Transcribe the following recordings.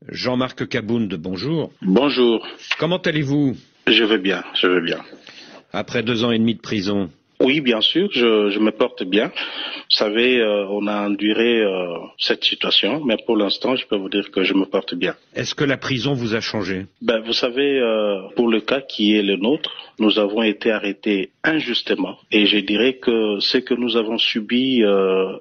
Jean-Marc Kabound, bonjour. Bonjour. Comment allez-vous? Je vais bien, je vais bien. Après 2 ans et demi de prison. Oui, bien sûr, je me porte bien. Vous savez, on a enduré cette situation, mais pour l'instant, je peux vous dire que je me porte bien. Est-ce que la prison vous a changé? Vous savez, pour le cas qui est le nôtre, nous avons été arrêtés injustement. Et je dirais que ce que nous avons subi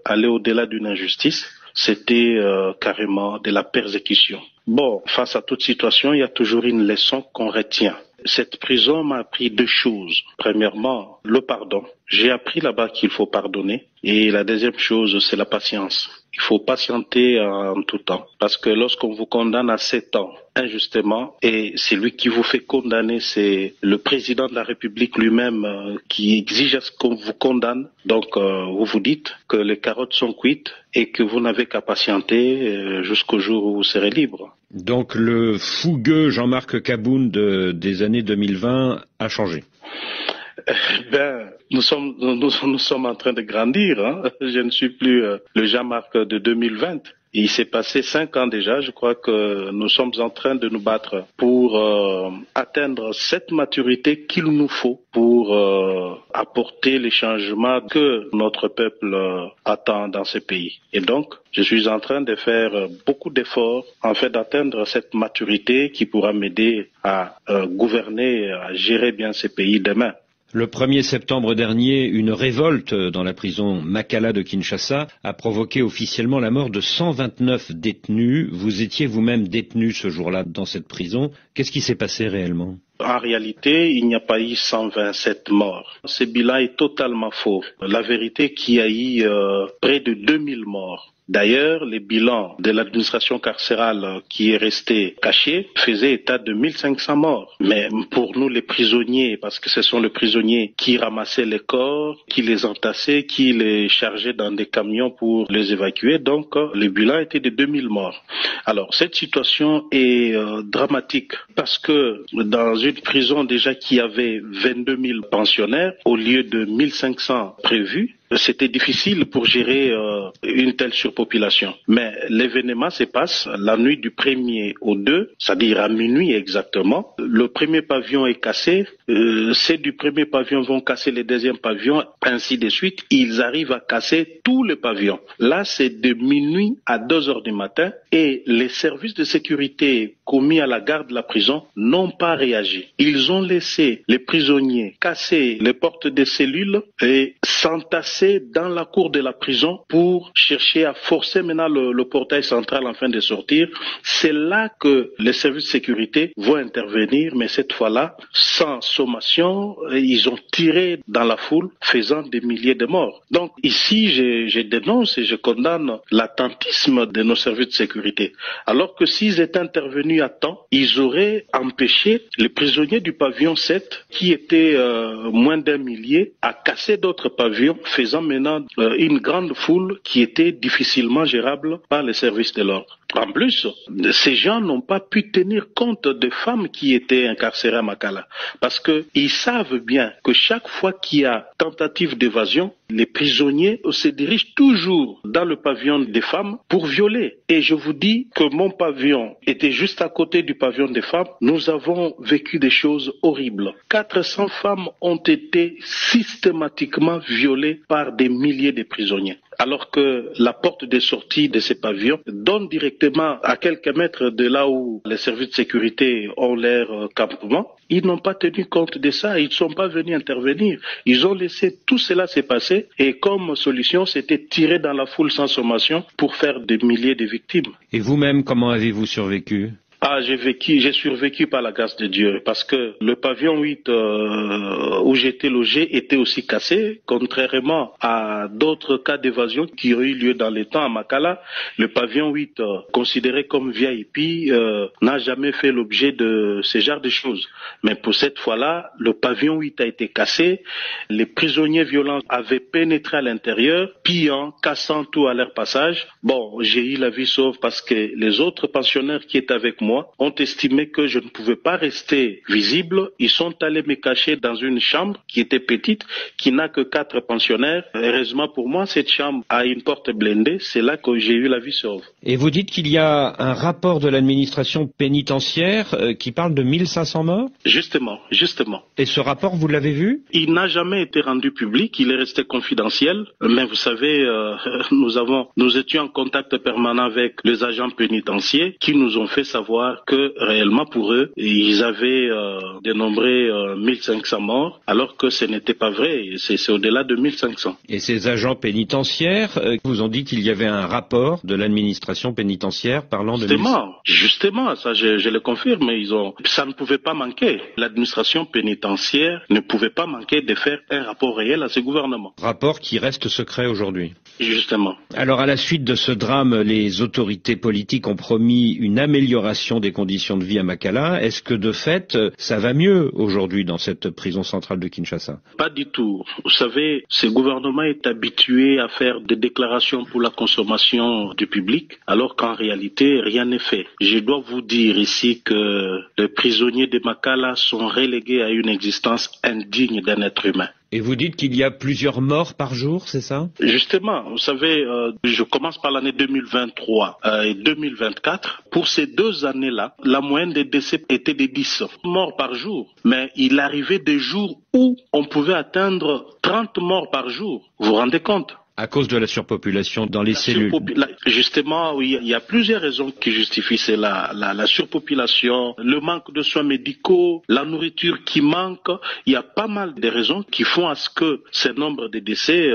allait au-delà d'une injustice. C'était carrément de la persécution. Bon, face à toute situation, il y a toujours une leçon qu'on retient. Cette prison m'a appris 2 choses. Premièrement, le pardon. J'ai appris là-bas qu'il faut pardonner. Et la deuxième chose, c'est la patience. Il faut patienter en tout temps. Parce que lorsqu'on vous condamne à 7 ans injustement, et celui qui vous fait condamner, c'est le président de la République lui-même qui exige à ce qu'on vous condamne. Donc, vous vous dites que les carottes sont cuites et que vous n'avez qu'à patienter jusqu'au jour où vous serez libre. Donc le fougueux Jean-Marc Kabound des années 2020 a changé. Nous sommes en train de grandir. Hein. Je ne suis plus le Jean-Marc de 2020. Il s'est passé 5 ans déjà. Je crois que nous sommes en train de nous battre pour atteindre cette maturité qu'il nous faut pour apporter les changements que notre peuple attend dans ce pays. Et donc, je suis en train de faire beaucoup d'efforts en fait d'atteindre cette maturité qui pourra m'aider à gouverner, à gérer bien ce pays demain. Le 1er septembre dernier, une révolte dans la prison Makala de Kinshasa a provoqué officiellement la mort de 129 détenus. Vous étiez vous-même détenu ce jour-là dans cette prison. Qu'est-ce qui s'est passé réellement? En réalité, il n'y a pas eu 127 morts. Ce bilan est totalement faux. La vérité, qu'il y a eu près de 2000 morts. D'ailleurs, les bilans de l'administration carcérale qui est resté caché faisait état de 1500 morts. Mais pour nous, les prisonniers, parce que ce sont les prisonniers qui ramassaient les corps, qui les entassaient, qui les chargeaient dans des camions pour les évacuer, donc le bilan était de 2000 morts. Alors, cette situation est dramatique parce que dans une prison déjà qui avait 22 000 pensionnaires au lieu de 1500 prévus, c'était difficile pour gérer une telle surpopulation. Mais l'événement se passe la nuit du 1er au 2, c'est-à-dire à minuit exactement. Le premier pavillon est cassé, ceux du premier pavillon vont casser les deuxièmes pavillons, ainsi de suite. Ils arrivent à casser tous les pavillons. Là, c'est de minuit à 2 heures du matin et les services de sécurité commis à la garde de la prison n'ont pas réagi. Ils ont laissé les prisonniers casser les portes des cellules et s'entasser dans la cour de la prison pour chercher à forcer maintenant le portail central afin de sortir. C'est là que les services de sécurité vont intervenir, mais cette fois-là, sans sommation, ils ont tiré dans la foule, faisant des milliers de morts. Donc ici, je dénonce et je condamne l'attentisme de nos services de sécurité. Alors que s'ils étaient intervenus à temps, ils auraient empêché les prisonniers du pavillon 7, qui étaient moins d'1 millier, à casser d'autres pavillons, faisant maintenant une grande foule qui était difficilement gérable par les services de l'ordre. En plus, ces gens n'ont pas pu tenir compte des femmes qui étaient incarcérées à Makala, parce qu'ils savent bien que chaque fois qu'il y a tentative d'évasion, les prisonniers se dirigent toujours dans le pavillon des femmes pour violer. Et je vous dis que mon pavillon était juste à côté du pavillon des femmes. Nous avons vécu des choses horribles. 400 femmes ont été systématiquement violées par des milliers de prisonniers. Alors que la porte de sortie de ces pavillons donne directement à quelques mètres de là où les services de sécurité ont leur campement. Ils n'ont pas tenu compte de ça, ils ne sont pas venus intervenir. Ils ont laissé tout cela se passer et comme solution, c'était tirer dans la foule sans sommation pour faire des milliers de victimes. Et vous-même, comment avez-vous survécu? J'ai survécu par la grâce de Dieu parce que le pavillon 8 où j'étais logé était aussi cassé, contrairement à d'autres cas d'évasion qui ont eu lieu dans les temps à Makala. Le pavillon 8, considéré comme VIP, n'a jamais fait l'objet de ce genre de choses. Mais pour cette fois-là, le pavillon 8 a été cassé, les prisonniers violents avaient pénétré à l'intérieur, pillant, cassant tout à leur passage. Bon, j'ai eu la vie sauve parce que les autres pensionnaires qui étaient avec moi moi ont estimé que je ne pouvais pas rester visible. Ils sont allés me cacher dans une chambre qui était petite, qui n'a que 4 pensionnaires. Heureusement pour moi, cette chambre a une porte blindée. C'est là que j'ai eu la vie sauve. Et vous dites qu'il y a un rapport de l'administration pénitentiaire qui parle de 1500 morts? Justement. Et ce rapport, vous l'avez vu? Il n'a jamais été rendu public, il est resté confidentiel. Mais vous savez, nous étions en contact permanent avec les agents pénitentiaires qui nous ont fait savoir que réellement pour eux, ils avaient dénombré 1500 morts, alors que ce n'était pas vrai. C'est au-delà de 1500. Et ces agents pénitentiaires vous ont dit qu'il y avait un rapport de l'administration pénitentiaire parlant de... Justement, ça je le confirme. Ça ne pouvait pas manquer. L'administration pénitentiaire ne pouvait pas manquer de faire un rapport réel à ce gouvernement. Rapport qui reste secret aujourd'hui. Justement. Alors à la suite de ce drame, les autorités politiques ont promis une amélioration des conditions de vie à Makala. Est-ce que de fait, ça va mieux aujourd'hui dans cette prison centrale de Kinshasa? Pas du tout. Vous savez, ce gouvernement est habitué à faire des déclarations pour la consommation du public, alors qu'en réalité, rien n'est fait. Je dois vous dire ici que les prisonniers de Makala sont relégués à une existence indigne d'un être humain. Et vous dites qu'il y a plusieurs morts par jour, c'est ça? Justement, vous savez, je commence par l'année 2023 et 2024. Pour ces 2 années-là, la moyenne des décès était de 10 morts par jour. Mais il arrivait des jours où on pouvait atteindre 30 morts par jour. Vous vous rendez compte? À cause de la surpopulation dans les cellules. Justement, oui, il y a plusieurs raisons qui justifient cela. La surpopulation, le manque de soins médicaux, la nourriture qui manque. Il y a pas mal de raisons qui font à ce que ce nombre de décès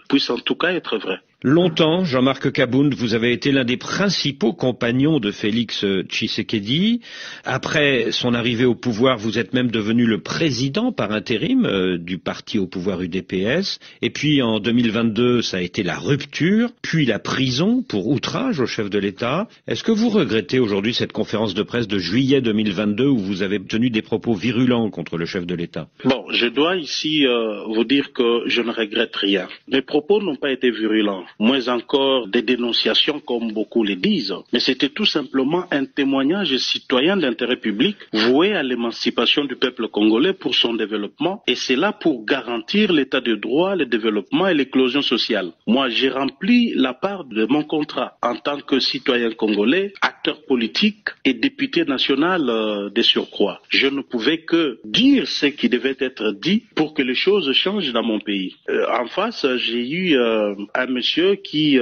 puisse en tout cas être vrai. Longtemps, Jean-Marc Kabound, vous avez été l'un des principaux compagnons de Félix Tshisekedi. Après son arrivée au pouvoir, vous êtes même devenu le président par intérim du parti au pouvoir UDPS. Et puis en 2022, ça a été la rupture, puis la prison pour outrage au chef de l'État. Est-ce que vous regrettez aujourd'hui cette conférence de presse de juillet 2022 où vous avez tenu des propos virulents contre le chef de l'État? Bon, je dois ici vous dire que je ne regrette rien. Mes propos n'ont pas été virulents. Moins encore des dénonciations comme beaucoup le disent. Mais c'était tout simplement un témoignage citoyen d'intérêt public voué à l'émancipation du peuple congolais pour son développement et c'est là pour garantir l'état de droit, le développement et l'éclosion sociale. Moi, j'ai rempli la part de mon contrat en tant que citoyen congolais, acteur politique et député national de surcroît. Je ne pouvais que dire ce qui devait être dit pour que les choses changent dans mon pays. En face, j'ai eu un monsieur qui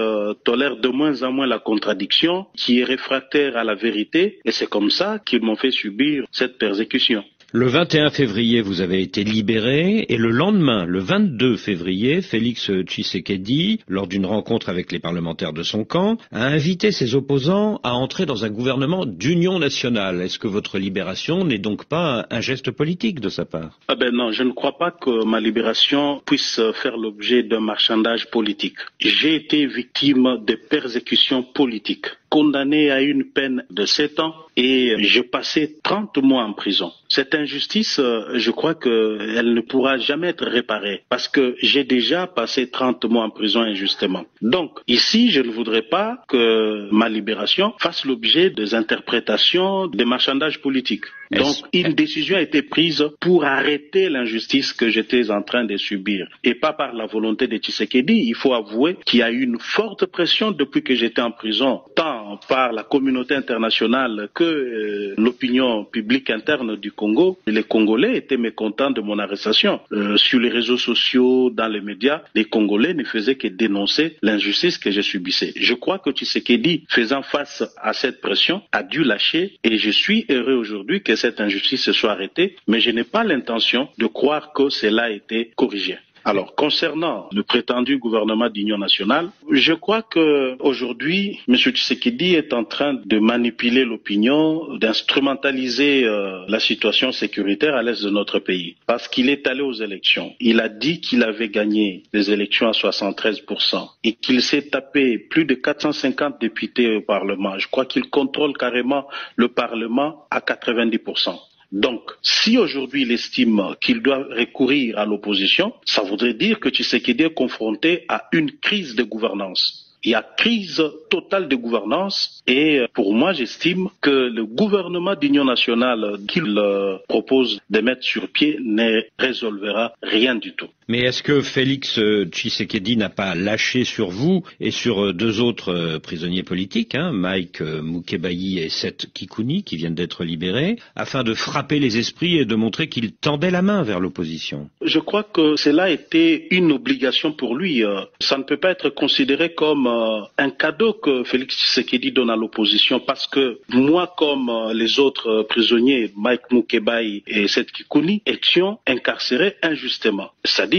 tolère de moins en moins la contradiction, qui est réfractaire à la vérité, et c'est comme ça qu'ils m'ont fait subir cette persécution. Le 21 février, vous avez été libéré et le lendemain, le 22 février, Félix Tshisekedi, lors d'une rencontre avec les parlementaires de son camp, a invité ses opposants à entrer dans un gouvernement d'union nationale. Est-ce que votre libération n'est donc pas un geste politique de sa part? Non, je ne crois pas que ma libération puisse faire l'objet d'un marchandage politique. J'ai été victime de persécutions politiques, condamné à une peine de 7 ans et j'ai passé 30 mois en prison. Cette injustice, je crois qu'elle ne pourra jamais être réparée parce que j'ai déjà passé 30 mois en prison injustement. Donc, ici, je ne voudrais pas que ma libération fasse l'objet des interprétations, des marchandages politiques. Donc, une décision a été prise pour arrêter l'injustice que j'étais en train de subir. Et pas par la volonté de Tshisekedi. Il faut avouer qu'il y a eu une forte pression depuis que j'étais en prison, tant par la communauté internationale que l'opinion publique interne du Congo. Les Congolais étaient mécontents de mon arrestation. Sur les réseaux sociaux, dans les médias, les Congolais ne faisaient que dénoncer l'injustice que je subissais. Je crois que Tshisekedi, faisant face à cette pression, a dû lâcher et je suis heureux aujourd'hui que cette injustice soit arrêtée, mais je n'ai pas l'intention de croire que cela a été corrigé. Alors, concernant le prétendu gouvernement d'union nationale, je crois que aujourd'hui, M. Tshisekedi est en train de manipuler l'opinion, d'instrumentaliser la situation sécuritaire à l'est de notre pays. Parce qu'il est allé aux élections. Il a dit qu'il avait gagné les élections à 73% et qu'il s'est tapé plus de 450 députés au Parlement. Je crois qu'il contrôle carrément le Parlement à 90%. Donc, si aujourd'hui il estime qu'il doit recourir à l'opposition, ça voudrait dire que Tshisekedi est confronté à une crise de gouvernance. Il y a crise totale de gouvernance et pour moi, j'estime que le gouvernement d'union nationale qu'il propose de mettre sur pied ne résolvera rien du tout. Mais est-ce que Félix Tshisekedi n'a pas lâché sur vous et sur deux autres prisonniers politiques, Mike Mukebayi et Seth Kikuni, qui viennent d'être libérés, afin de frapper les esprits et de montrer qu'il tendait la main vers l'opposition? Je crois que cela était une obligation pour lui. Ça ne peut pas être considéré comme un cadeau que Félix Tshisekedi donne à l'opposition, parce que moi, comme les autres prisonniers, Mike Mukebayi et Seth Kikuni, étions incarcérés injustement. C'est-à-dire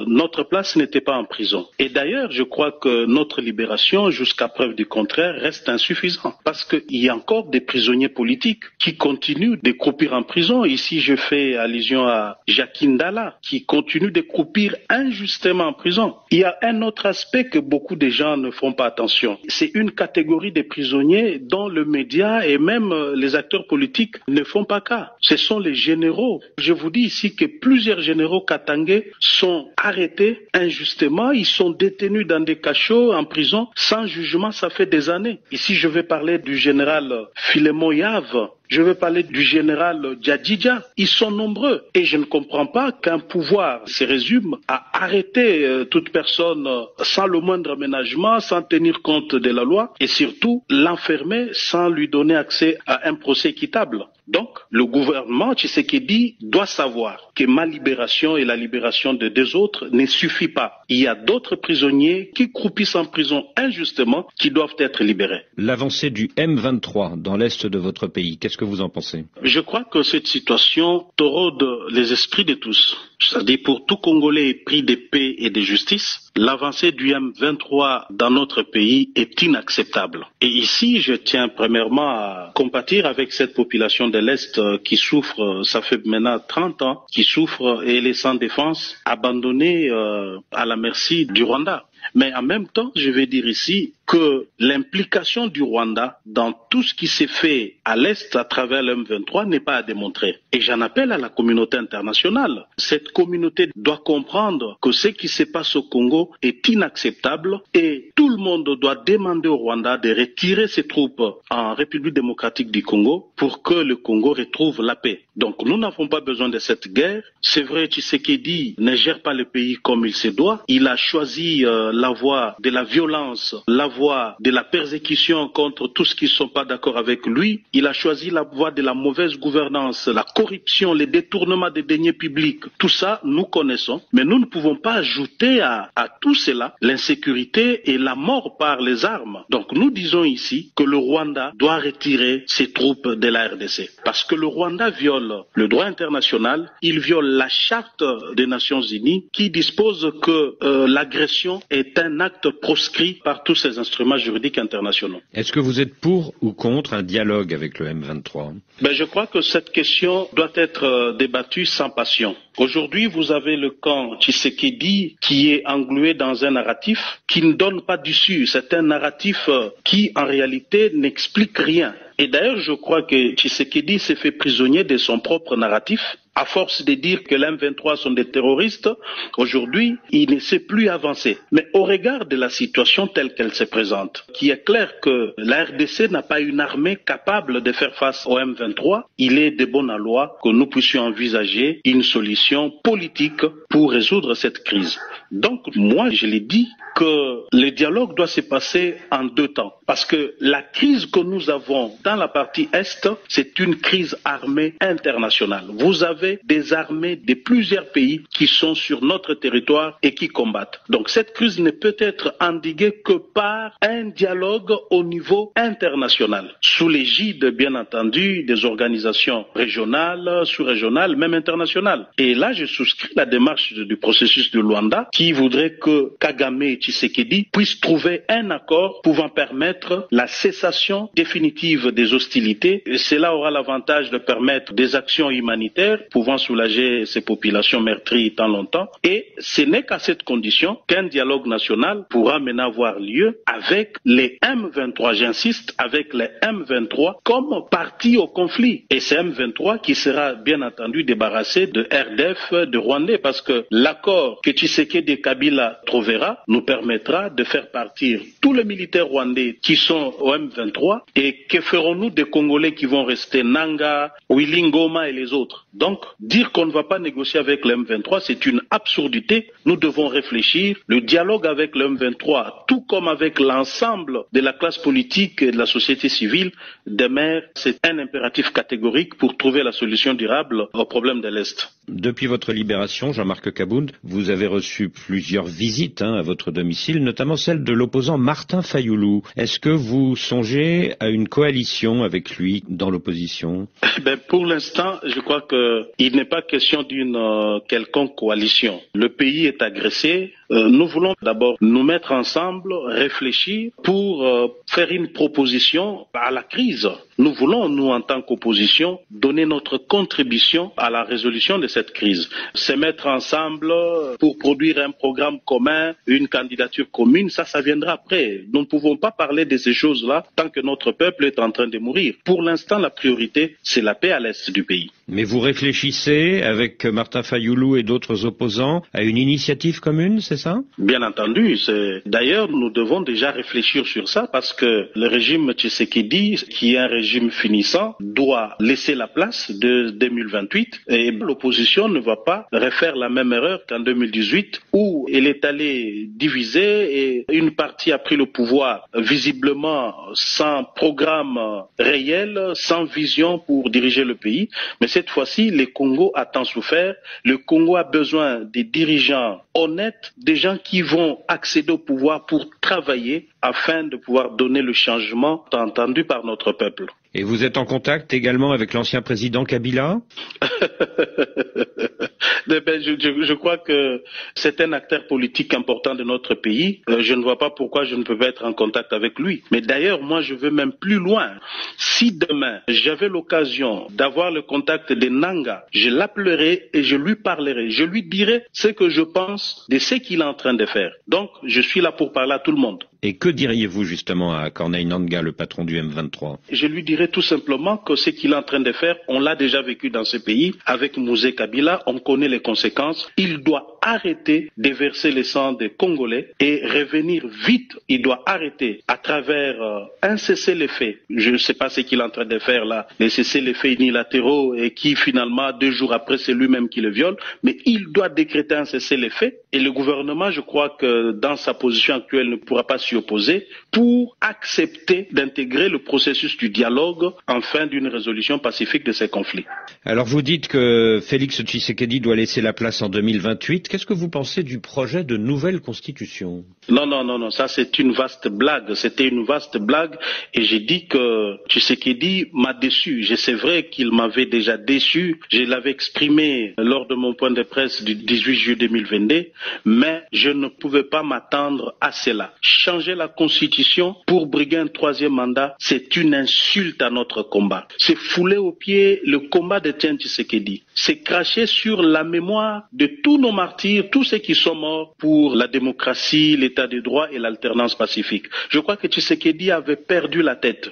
notre place n'était pas en prison. Et d'ailleurs, je crois que notre libération, jusqu'à preuve du contraire, reste insuffisante. Parce qu'il y a encore des prisonniers politiques qui continuent de croupir en prison. Ici, je fais allusion à Jacques Ndala, qui continue de croupir injustement en prison. Il y a un autre aspect que beaucoup de gens ne font pas attention. C'est une catégorie de prisonniers dont le média et même les acteurs politiques ne font pas cas. Ce sont les généraux. Je vous dis ici que plusieurs généraux katangais sont arrêtés injustement, ils sont détenus dans des cachots en prison sans jugement, ça fait des années. Ici, je vais parler du général Philémon Yave. Je veux parler du général Djadidja. Ils sont nombreux et je ne comprends pas qu'un pouvoir se résume à arrêter toute personne sans le moindre aménagement, sans tenir compte de la loi et surtout l'enfermer sans lui donner accès à un procès équitable. Donc, le gouvernement Tshisekedi doit savoir que ma libération et la libération de deux autres ne suffit pas. Il y a d'autres prisonniers qui croupissent en prison injustement qui doivent être libérés. L'avancée du M23 dans l'est de votre pays, qu'est-ce que vous en pensez? Je crois que cette situation taraude les esprits de tous. C'est-à-dire pour tout Congolais épris de paix et de justice, l'avancée du M23 dans notre pays est inacceptable. Et ici, je tiens premièrement à compatir avec cette population de l'Est qui souffre, ça fait maintenant 30 ans, qui souffre et elle est sans défense, abandonnée à la merci du Rwanda. Mais en même temps, je vais dire ici que l'implication du Rwanda dans tout ce qui s'est fait à l'Est à travers le M23 n'est pas à démontrer. Et j'en appelle à la communauté internationale. Cette communauté doit comprendre que ce qui se passe au Congo est inacceptable et tout le monde doit demander au Rwanda de retirer ses troupes en République démocratique du Congo pour que le Congo retrouve la paix. Donc nous n'avons pas besoin de cette guerre. C'est vrai, Tshisekedi ne gère pas le pays comme il se doit. Il a choisi la voie de la violence, la voie de la persécution contre tous ceux qui ne sont pas d'accord avec lui. Il a choisi la voie de la mauvaise gouvernance, la corruption, les détournements des deniers publics. Tout ça, nous connaissons. Mais nous ne pouvons pas ajouter à tout cela l'insécurité et la mort par les armes. Donc nous disons ici que le Rwanda doit retirer ses troupes de la RDC. Parce que le Rwanda viole le droit international, il viole la charte des Nations Unies qui dispose que l'agression est un acte proscrit par tous ces instruments juridiques internationaux. Est-ce que vous êtes pour ou contre un dialogue avec le M23? Je crois que cette question doit être débattue sans passion. Aujourd'hui, vous avez le camp Tshisekedi qui est englué dans un narratif qui ne donne pas d'issue. C'est un narratif qui, en réalité, n'explique rien. Et d'ailleurs, je crois que Tshisekedi s'est fait prisonnier de son propre narratif. À force de dire que l'M23 sont des terroristes, aujourd'hui, il ne sait plus avancer. Mais au regard de la situation telle qu'elle se présente, qui est clair que la RDC n'a pas une armée capable de faire face au M23, il est de bonne loi que nous puissions envisager une solution politique pour résoudre cette crise. Donc, moi, je l'ai dit, que le dialogue doit se passer en deux temps. Parce que la crise que nous avons dans la partie Est, c'est une crise armée internationale. Vous avez des armées de plusieurs pays qui sont sur notre territoire et qui combattent. Donc cette crise ne peut être endiguée que par un dialogue au niveau international, sous l'égide, bien entendu, des organisations régionales, sous-régionales, même internationales. Et là, je souscris la démarche du processus de Luanda qui voudrait que Kagame et Tshisekedi puissent trouver un accord pouvant permettre la cessation définitive des hostilités. Et cela aura l'avantage de permettre des actions humanitaires pouvant soulager ces populations meurtries tant longtemps. Et ce n'est qu'à cette condition qu'un dialogue national pourra maintenant avoir lieu avec les M23, j'insiste, avec les M23 comme partie au conflit. Et c'est M23 qui sera bien entendu débarrassé de RDF, de Rwandais, parce que l'accord que Tshisekedi et Kabila trouvera nous permettra de faire partir tous les militaires rwandais qui sont au M23. Et que ferons-nous des Congolais qui vont rester Nanga, Wilingoma et les autres? Donc, dire qu'on ne va pas négocier avec le M23, c'est une absurdité. Nous devons réfléchir. Le dialogue avec le M23, tout comme avec l'ensemble de la classe politique et de la société civile, demeure, c'est un impératif catégorique pour trouver la solution durable au problème de l'Est. Depuis votre libération, Jean-Marc Kabound, vous avez reçu plusieurs visites à votre domicile, notamment celle de l'opposant Martin Fayoulou. Est-ce que vous songez à une coalition avec lui dans l'opposition? Pour l'instant, je crois qu'il n'est pas question d'une quelconque coalition. Le pays est agressé. Nous voulons d'abord nous mettre ensemble, réfléchir pour faire une proposition à la crise. Nous voulons, nous, en tant qu'opposition, donner notre contribution à la résolution de cette crise. Se mettre ensemble pour produire un programme commun, une candidature commune, ça viendra après. Nous ne pouvons pas parler de ces choses-là tant que notre peuple est en train de mourir. Pour l'instant, la priorité, c'est la paix à l'est du pays. Mais vous réfléchissez, avec Martin Fayoulou et d'autres opposants, à une initiative commune, c'est ça? Bien entendu. D'ailleurs, nous devons déjà réfléchir sur ça parce que le régime Tshisekedi, qui est un régime finissant, doit laisser la place de 2028 et l'opposition ne va pas refaire la même erreur qu'en 2018 où elle est allée diviser et une partie a pris le pouvoir visiblement sans programme réel, sans vision pour diriger le pays. Mais cette fois-ci, le Congo a tant souffert. Le Congo a besoin des dirigeants honnêtes, des gens qui vont accéder au pouvoir pour travailler afin de pouvoir donner le changement attendu par notre peuple. Et vous êtes en contact également avec l'ancien président Kabila? Je crois que c'est un acteur politique important de notre pays. Je ne vois pas pourquoi je ne peux pas être en contact avec lui. Mais d'ailleurs, moi, je veux même plus loin. Si demain, j'avais l'occasion d'avoir le contact de Nanga, je l'appellerai et je lui parlerai. Je lui dirai ce que je pense de ce qu'il est en train de faire. Donc, je suis là pour parler à tout le monde. Et que diriez-vous justement à Corneille Nangaa, le patron du M23? Je lui dirais tout simplement que ce qu'il est en train de faire, on l'a déjà vécu dans ce pays. Avec Mouzé Kabila, on connaît les conséquences. Il doit arrêter de verser le sang des Congolais et revenir vite. Il doit arrêter à travers un cessez-le-feu. Je ne sais pas ce qu'il est en train de faire là, les cessez-le-feu unilatéraux et qui finalement 2 jours après c'est lui-même qui le viole. Mais il doit décréter un cessez-le-feu et le gouvernement, je crois que dans sa position actuelle, ne pourra pas s'y opposer pour accepter d'intégrer le processus du dialogue en fin d'une résolution pacifique de ces conflits. Alors vous dites que Félix Tshisekedi doit laisser la place en 2028. Qu'est-ce que vous pensez du projet de nouvelle constitution? Non, ça c'est une vaste blague. C'était une vaste blague et j'ai dit que Tshisekedi m'a déçu. C'est vrai qu'il m'avait déjà déçu. Je l'avais exprimé lors de mon point de presse du 18 juillet 2022, mais je ne pouvais pas m'attendre à cela. Changer la constitution pour briguer un 3e mandat, c'est une insulte à notre combat. C'est fouler aux pieds le combat de Tshisekedi. C'est cracher sur la mémoire de tous nos martyrs, tous ceux qui sont morts pour la démocratie, l'état de droit et l'alternance pacifique. Je crois que Tshisekedi avait perdu la tête.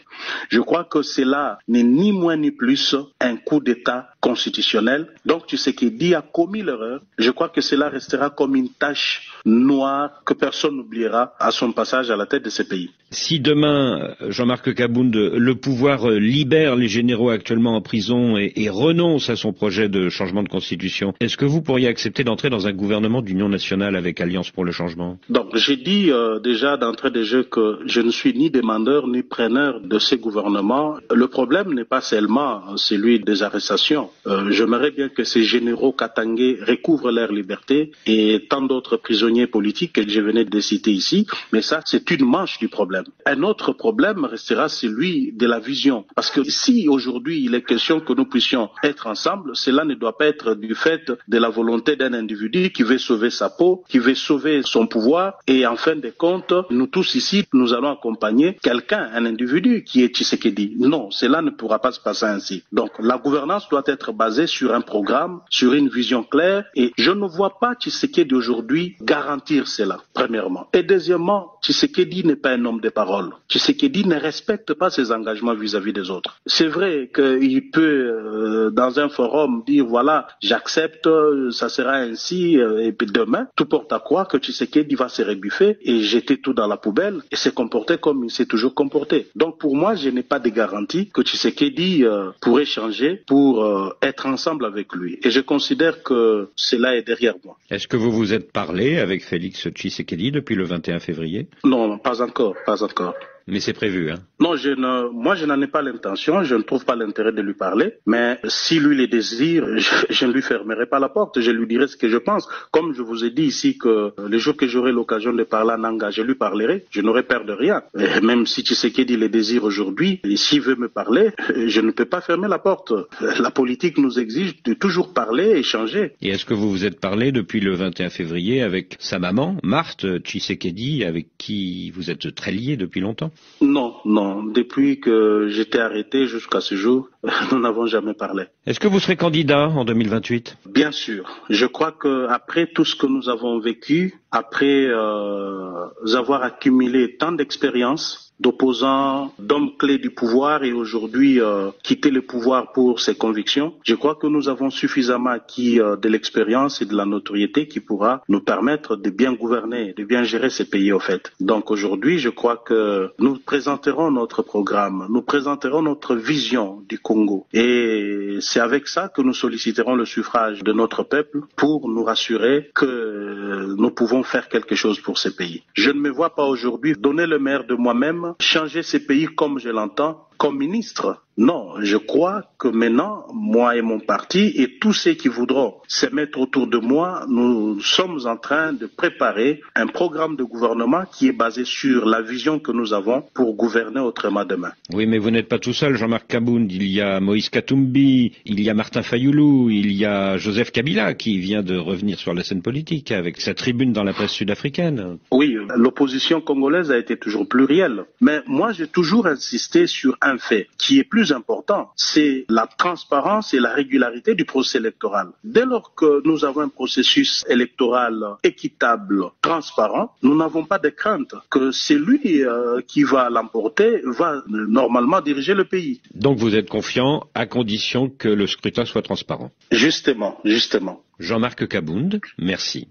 Je crois que cela n'est ni moins ni plus un coup d'État constitutionnel. Donc Tshisekedi a commis l'erreur. Je crois que cela restera comme une tache noire que personne n'oubliera à son passage à la tête de ce pays. Si demain, Jean-Marc Kabound, le pouvoir libère les généraux actuellement en prison et renonce à son projet de changement de constitution, est-ce que vous pourriez accepter d'entrer dans un gouvernement d'union nationale avec Alliance pour le changement? Donc j'ai dit déjà d'entrée de jeu que je ne suis ni demandeur ni preneur de ces gouvernements. Le problème n'est pas seulement celui des arrestations. J'aimerais bien que ces généraux katangais recouvrent leur liberté et tant d'autres prisonniers politiques que je venais de citer ici, mais ça c'est une manche du problème. problème. Un autre problème restera celui de la vision. Parce que si aujourd'hui il est question que nous puissions être ensemble, cela ne doit pas être du fait de la volonté d'un individu qui veut sauver sa peau, qui veut sauver son pouvoir. Et en fin de compte, nous tous ici, nous allons accompagner quelqu'un, un individu qui est Tshisekedi. Non, cela ne pourra pas se passer ainsi. Donc la gouvernance doit être basée sur un programme, sur une vision claire. Et je ne vois pas Tshisekedi aujourd'hui garantir cela, premièrement. Et deuxièmement, Tshisekedi n'est pas un homme de parole. Tshisekedi ne respecte pas ses engagements vis-à-vis des autres. C'est vrai qu'il peut, dans un forum, dire voilà, j'accepte, ça sera ainsi, et puis demain, tout porte à croire que Tshisekedi va se rebuffer et jeter tout dans la poubelle et se comporter comme il s'est toujours comporté. Donc pour moi, je n'ai pas de garantie que Tshisekedi pourrait changer pour être ensemble avec lui. Et je considère que cela est derrière moi. Est-ce que vous vous êtes parlé avec Félix Tshisekedi depuis le 21 février? Non, pas encore. Mais c'est prévu, hein? Non, moi je n'en ai pas l'intention, je ne trouve pas l'intérêt de lui parler, mais si lui le désire, je ne lui fermerai pas la porte, je lui dirai ce que je pense. Comme je vous ai dit ici que les jours que j'aurai l'occasion de parler en Nanga, je lui parlerai, je n'aurai peur de rien. Et même si Tshisekedi le désire aujourd'hui, et s'il veut me parler, je ne peux pas fermer la porte. La politique nous exige de toujours parler, échanger. Et est-ce que vous vous êtes parlé depuis le 21 février avec sa maman, Marthe Tshisekedi, avec qui vous êtes très liés depuis longtemps? Non. Depuis que j'étais arrêté jusqu'à ce jour, nous n'avons jamais parlé. Est-ce que vous serez candidat en 2028? Bien sûr. Je crois qu'après tout ce que nous avons vécu, après avoir accumulé tant d'expérience, d'opposants, d'hommes clés du pouvoir et aujourd'hui quitter le pouvoir pour ses convictions. Je crois que nous avons suffisamment acquis de l'expérience et de la notoriété qui pourra nous permettre de bien gouverner, de bien gérer ces pays au fait. Donc aujourd'hui, je crois que nous présenterons notre programme, nous présenterons notre vision du Congo et c'est avec ça que nous solliciterons le suffrage de notre peuple pour nous rassurer que nous pouvons faire quelque chose pour ces pays. Je ne me vois pas aujourd'hui donner le meilleur de moi-même, changer ces pays comme je l'entends, comme ministre. Non, je crois que maintenant, moi et mon parti et tous ceux qui voudront se mettre autour de moi, nous sommes en train de préparer un programme de gouvernement qui est basé sur la vision que nous avons pour gouverner autrement demain. Oui, mais vous n'êtes pas tout seul, Jean-Marc Kabound. Il y a Moïse Katumbi, il y a Martin Fayoulou, il y a Joseph Kabila qui vient de revenir sur la scène politique avec sa tribune dans la presse sud-africaine. Oui, l'opposition congolaise a été toujours plurielle. Mais moi, j'ai toujours insisté sur un fait qui est plus important, c'est la transparence et la régularité du processus électoral. Dès lors que nous avons un processus électoral équitable, transparent, nous n'avons pas de crainte que celui qui va l'emporter va normalement diriger le pays. Donc vous êtes confiant à condition que le scrutin soit transparent. Justement. Jean-Marc Kabound, merci.